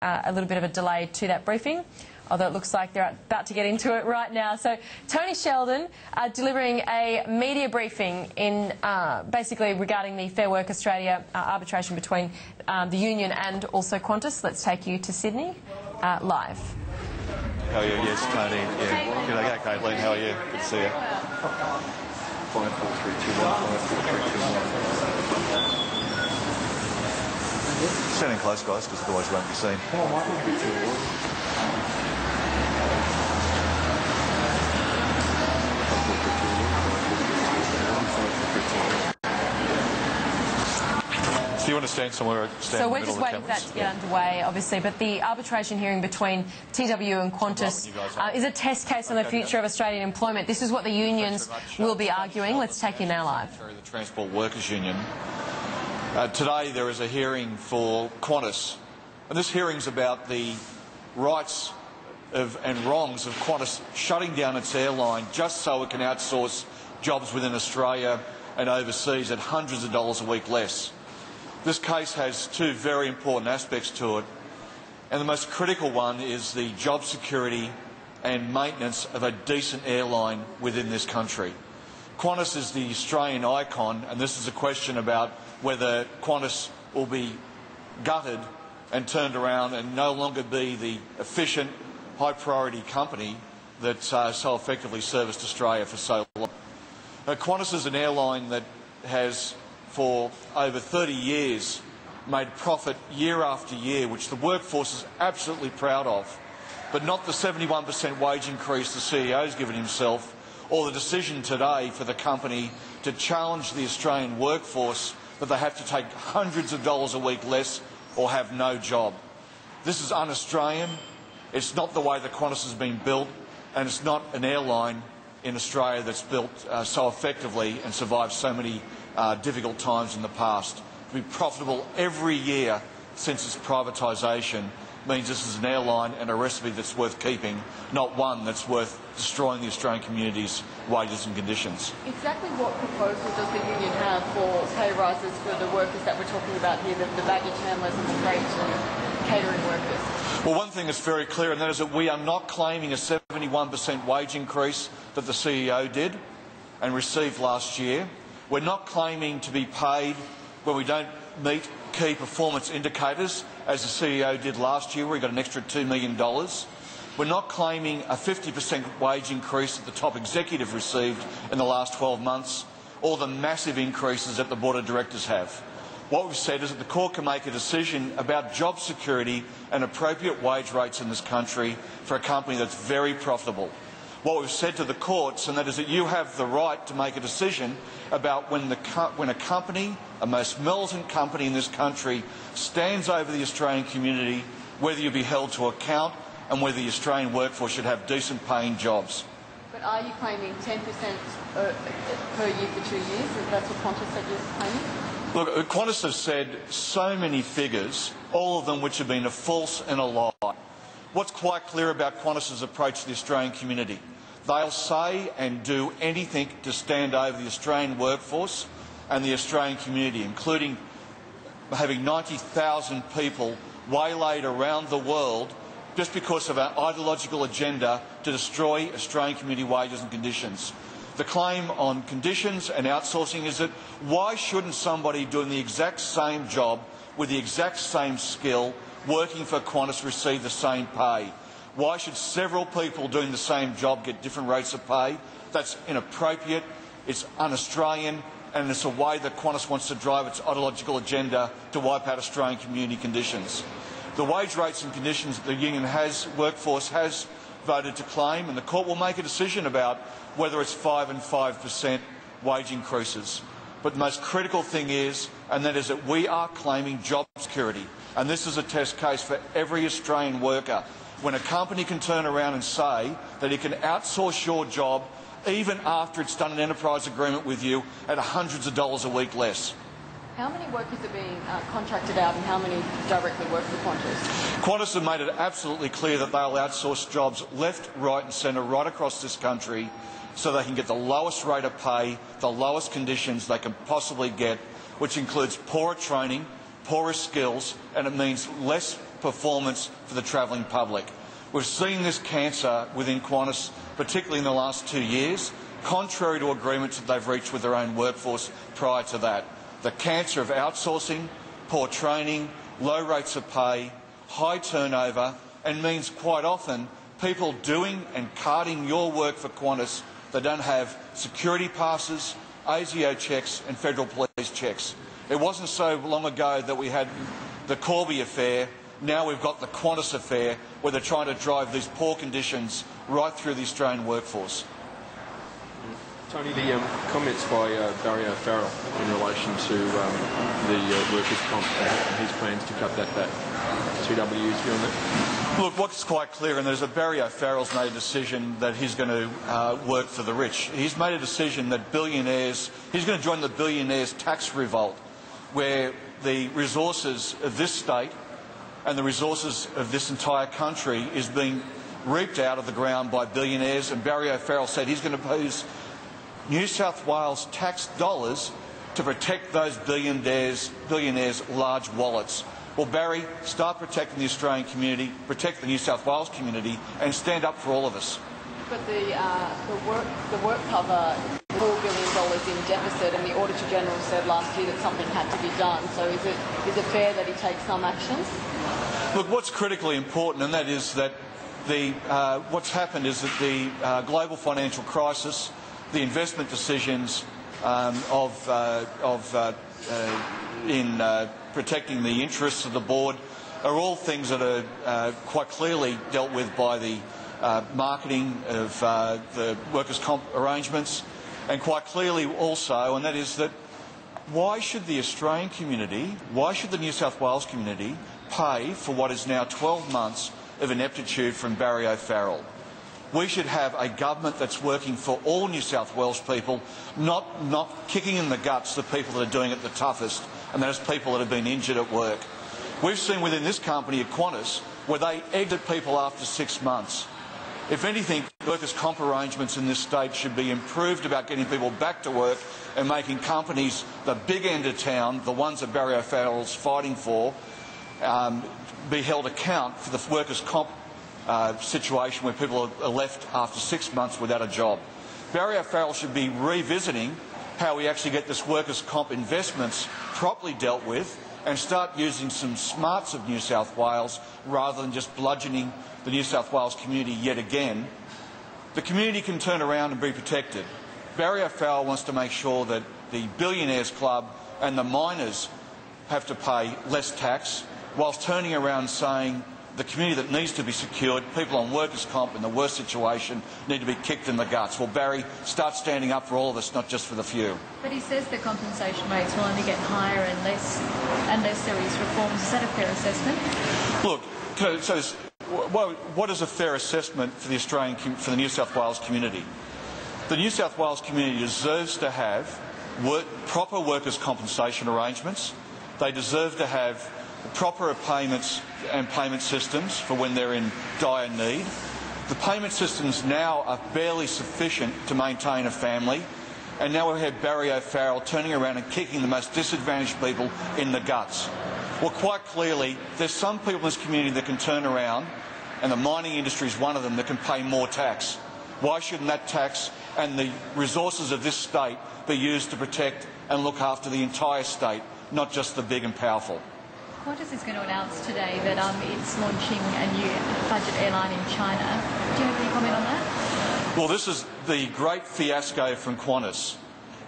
a little bit of a delay to that briefing, although it looks like they're about to get into it right now. So Tony Sheldon delivering a media briefing in basically regarding the Fair Work Australia arbitration between the union and also Qantas. Let's take you to Sydney live. How are you? Yes, Tony. Yeah. G'day, Caitlin. How are you? Good to see you. 5, 4, 3, 2, 1. 5, 4, 3, 2, 1. Standing close, guys, because otherwise you won't be seen. Do you want to stand somewhere? So we're just waiting for that to get underway, obviously, but the arbitration hearing between TW and Qantas is a test case on the future of Australian employment. This is what the unions will be arguing. Let's take you now live. The Transport Workers Union. Today there is a hearing for Qantas, and this hearing is about the rights and wrongs of Qantas shutting down its airline just so it can outsource jobs within Australia and overseas at hundreds of dollars a week less. This case has two very important aspects to it, and the most critical one is the job security and maintenance of a decent airline within this country. Qantas is the Australian icon, and this is a question about whether Qantas will be gutted and turned around and no longer be the efficient, high-priority company that so effectively serviced Australia for so long. Now, Qantas is an airline that has, for over 30 years, made profit year after year, which the workforce is absolutely proud of, but not the 71% wage increase the CEO has given himself, or the decision today for the company to challenge the Australian workforce that they have to take hundreds of dollars a week less or have no job. This is un-Australian. It's not the way that Qantas has been built, and it's not an airline in Australia that's built so effectively and survived so many difficult times in the past. To be profitable every year since its privatisation means this is an airline and a recipe that's worth keeping, not one that's worth destroying the Australian community's wages and conditions. Exactly what proposal does the union have for pay rises for the workers that we're talking about here, the baggage handlers and the freight and catering workers? Well, one thing is very clear, and that is that we are not claiming a 71% wage increase that the CEO did and received last year. We're not claiming to be paid when we don't meet key performance indicators, as the CEO did last year, where he got an extra $2 million. We're not claiming a 50% wage increase that the top executive received in the last 12 months, or the massive increases that the board of directors have. What we've said is that the court can make a decision about job security and appropriate wage rates in this country for a company that's very profitable. What we've said to the courts, and that is that you have the right to make a decision about when a company, a most militant company in this country, stands over the Australian community, whether you be held to account and whether the Australian workforce should have decent paying jobs. But are you claiming 10% per year for 2 years? That's what Qantas said you're claiming? Look, Qantas have said so many figures, all of them which have been a false and a lie. What's quite clear about Qantas's approach to the Australian community? They'll say and do anything to stand over the Australian workforce and the Australian community, including having 90,000 people waylaid around the world just because of our ideological agenda to destroy Australian community wages and conditions. The claim on conditions and outsourcing is that why shouldn't somebody doing the exact same job with the exact same skill working for Qantas receive the same pay? Why should several people doing the same job get different rates of pay? That's inappropriate, it's un-Australian, and it's a way that Qantas wants to drive its ideological agenda to wipe out Australian community conditions. The wage rates and conditions that the union workforce has voted to claim, and the court will make a decision about whether it's 5 and 5% wage increases. But the most critical thing is, and that is that we are claiming job security, and this is a test case for every Australian worker. When a company can turn around and say that it can outsource your job even after it's done an enterprise agreement with you at hundreds of dollars a week less. How many workers are being contracted out and how many directly work for Qantas? Qantas have made it absolutely clear that they'll outsource jobs left, right and centre right across this country so they can get the lowest rate of pay, the lowest conditions they can possibly get, which includes poorer training, poorer skills, and it means less performance for the travelling public. We've seen this cancer within Qantas, particularly in the last 2 years, contrary to agreements that they've reached with their own workforce prior to that. The cancer of outsourcing, poor training, low rates of pay, high turnover, and means quite often people doing and carting your work for Qantas that don't have security passes, ASIO checks and federal police checks. It wasn't so long ago that we had the Corby affair. Now we've got the Qantas affair, where they're trying to drive these poor conditions right through the Australian workforce. Tony, the comments by Barry O'Farrell in relation to the workers' comp and his plans to cut that back. 2W's view on that? Look, what's quite clear, and there's a Barry O'Farrell's made a decision that he's going to work for the rich. He's made a decision that billionaires, he's going to join the billionaires' tax revolt, where the resources of this state and the resources of this entire country is being reaped out of the ground by billionaires, and Barry O'Farrell said he's going to use New South Wales tax dollars to protect those billionaires' large wallets. Well, Barry, start protecting the Australian community, protect the New South Wales community, and stand up for all of us. But the work cover $4 billion in deficit, and the Auditor General said last year that something had to be done. So is it fair that he takes some actions? Look, what's critically important, and that is that what's happened is that the global financial crisis, the investment decisions in protecting the interests of the board are all things that are quite clearly dealt with by the marketing of the workers' comp arrangements, and quite clearly also, and that is that why should the Australian community, why should the New South Wales community pay for what is now 12 months of ineptitude from Barry O'Farrell? We should have a government that's working for all New South Wales people, not kicking in the guts the people that are doing it the toughest, and those people that have been injured at work. We've seen within this company at Qantas where they exit people after 6 months. If anything, workers' comp arrangements in this state should be improved about getting people back to work and making companies, the big end of town, the ones that Barry O'Farrell's fighting for, be held account for the workers' comp situation where people are left after 6 months without a job. Barry O'Farrell should be revisiting how we actually get this workers' comp investments properly dealt with and start using some smarts of New South Wales rather than just bludgeoning the New South Wales community yet again. The community can turn around and be protected. Barry O'Farrell wants to make sure that the Billionaires Club and the miners have to pay less tax, whilst turning around saying the community that needs to be secured, people on workers' comp in the worst situation, need to be kicked in the guts. Well, Barry, start standing up for all of us, not just for the few. But he says the compensation rates will only get higher unless there is reforms. Is that a fair assessment? Look, so what is a fair assessment for the New South Wales community? The New South Wales community deserves to have proper workers' compensation arrangements. They deserve to have proper payments and payment systems for when they're in dire need. The payment systems now are barely sufficient to maintain a family, and now we have Barry O'Farrell turning around and kicking the most disadvantaged people in the guts. Well, quite clearly, there's some people in this community that can turn around, and the mining industry is one of them, that can pay more tax. Why shouldn't that tax and the resources of this state be used to protect and look after the entire state, not just the big and powerful? Qantas is going to announce today that it's launching a new budget airline in China. Do you have any comment on that? Well, this is the great fiasco from Qantas.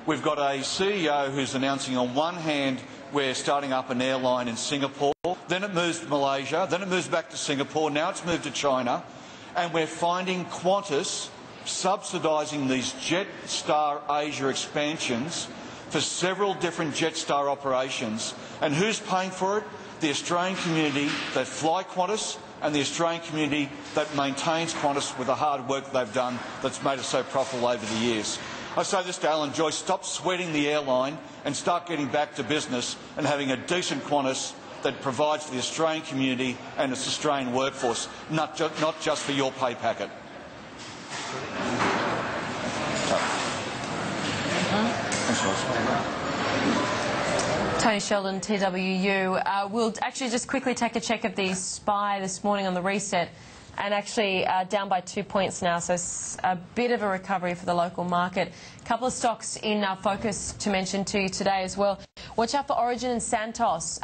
We've got a CEO who's announcing on one hand we're starting up an airline in Singapore, then it moves to Malaysia, then it moves back to Singapore, now it's moved to China, and we're finding Qantas subsidising these Jetstar Asia expansions for several different Jetstar operations. And who's paying for it? The Australian community that fly Qantas and the Australian community that maintains Qantas with the hard work they've done that's made us so profitable over the years. I say this to Alan Joyce: stop sweating the airline and start getting back to business and having a decent Qantas that provides for the Australian community and its Australian workforce, not just for your pay packet. Thanks, Ross. Tony Sheldon, TWU. We'll actually just quickly take a check of the SPY this morning on the reset, and actually down by 2 points now, so a bit of a recovery for the local market. A couple of stocks in focus to mention to you today as well. Watch out for Origin and Santos.